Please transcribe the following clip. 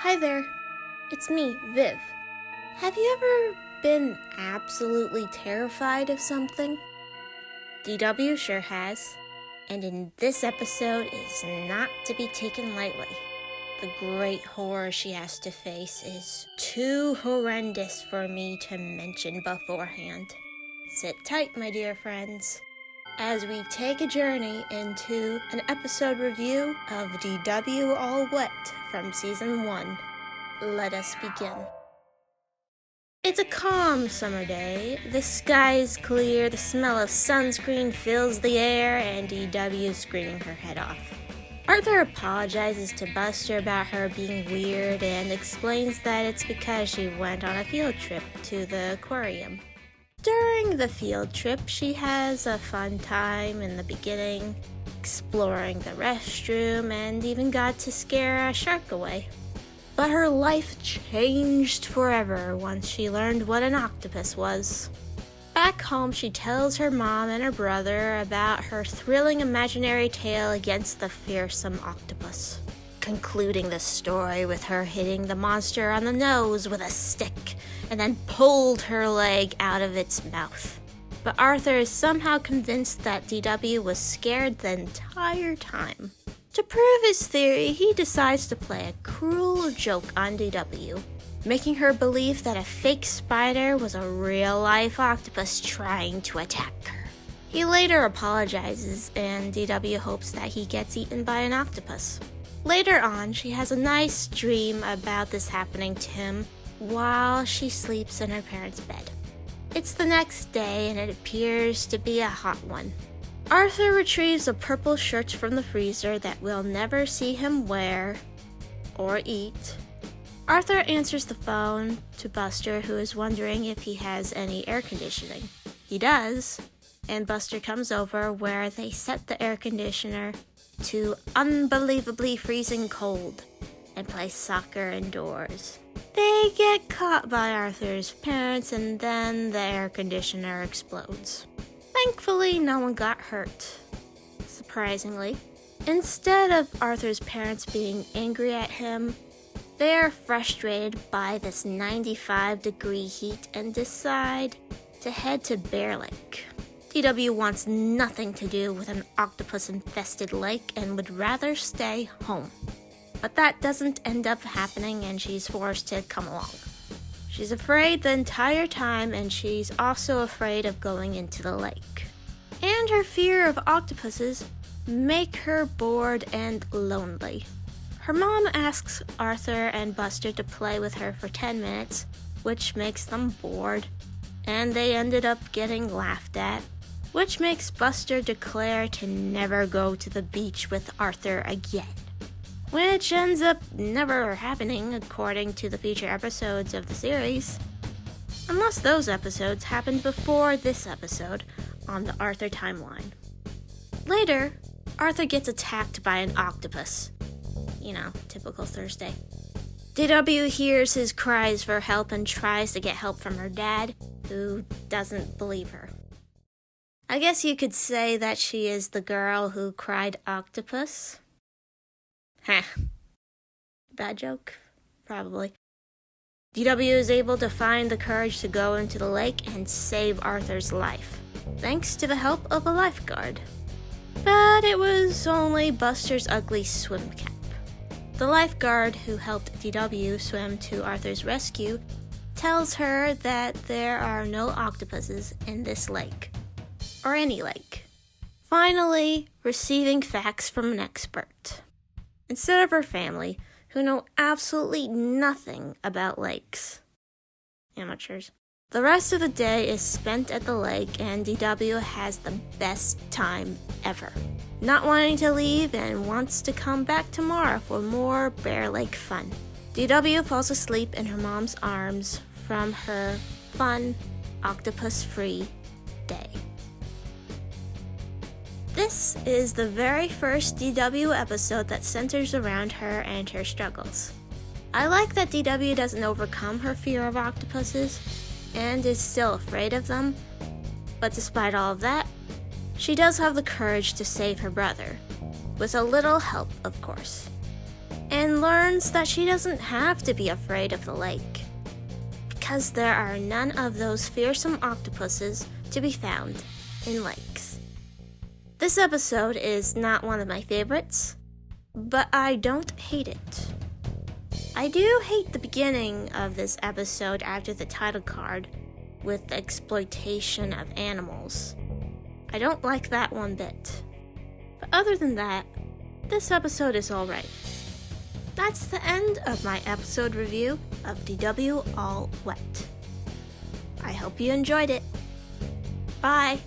Hi there, it's me, Viv. Have you ever been absolutely terrified of something? DW sure has, and in this episode is not to be taken lightly. The great horror she has to face is too horrendous for me to mention beforehand. Sit tight, my dear friends, as we take a journey into an episode review of DW All Wet from Season 1. Let us begin. It's a calm summer day. The sky is clear, the smell of sunscreen fills the air, and DW is screaming her head off. Arthur apologizes to Buster about her being weird and explains that it's because she went on a field trip to the aquarium. During the field trip, she has a fun time in the beginning, exploring the restroom, and even got to scare a shark away. But her life changed forever once she learned what an octopus was. Back home, she tells her mom and her brother about her thrilling imaginary tale against the fearsome octopus, concluding the story with her hitting the monster on the nose with a stick and then pulled her leg out of its mouth. But Arthur is somehow convinced that DW was scared the entire time. To prove his theory, he decides to play a cruel joke on DW, making her believe that a fake spider was a real-life octopus trying to attack her. He later apologizes, and DW hopes that he gets eaten by an octopus. Later on, she has a nice dream about this happening to him while she sleeps in her parents' bed. It's the next day, and it appears to be a hot one. Arthur retrieves a purple shirt from the freezer that we'll never see him wear or eat. Arthur answers the phone to Buster, who is wondering if he has any air conditioning. He does, and Buster comes over where they set the air conditioner to unbelievably freezing cold and play soccer indoors. They get caught by Arthur's parents, and then the air conditioner explodes. Thankfully, no one got hurt, surprisingly. Instead of Arthur's parents being angry at him, they are frustrated by this 95-degree heat and decide to head to Bear Lake. DW wants nothing to do with an octopus-infested lake and would rather stay home. But that doesn't end up happening, and she's forced to come along. She's afraid the entire time, and she's also afraid of going into the lake. And her fear of octopuses make her bored and lonely. Her mom asks Arthur and Buster to play with her for 10 minutes, which makes them bored, and they ended up getting laughed at, which makes Buster declare to never go to the beach with Arthur again. Which ends up never happening according to the future episodes of the series. Unless those episodes happened before this episode on the Arthur timeline. Later, Arthur gets attacked by an octopus. You know, typical Thursday. DW hears his cries for help and tries to get help from her dad, who doesn't believe her. I guess you could say that she is the girl who cried octopus. Heh. Bad joke? Probably. DW is able to find the courage to go into the lake and save Arthur's life, thanks to the help of a lifeguard. But it was only Buster's ugly swim cap. The lifeguard who helped DW swim to Arthur's rescue tells her that there are no octopuses in this lake, or any lake. Finally, receiving facts from an expert. Instead of her family, who know absolutely nothing about lakes. Amateurs. The rest of the day is spent at the lake, and DW has the best time ever. Not wanting to leave and wants to come back tomorrow for more Bear Lake fun. DW falls asleep in her mom's arms from her fun, octopus-free day. This is the very first DW episode that centers around her and her struggles. I like that DW doesn't overcome her fear of octopuses and is still afraid of them, but despite all of that, she does have the courage to save her brother, with a little help, of course. and learns that she doesn't have to be afraid of the lake, because there are none of those fearsome octopuses to be found in lakes. This episode is not one of my favorites, but I don't hate it. I do hate the beginning of this episode after the title card with the exploitation of animals. I don't like that one bit. But other than that, this episode is alright. That's the end of my episode review of DW All Wet. I hope you enjoyed it. Bye!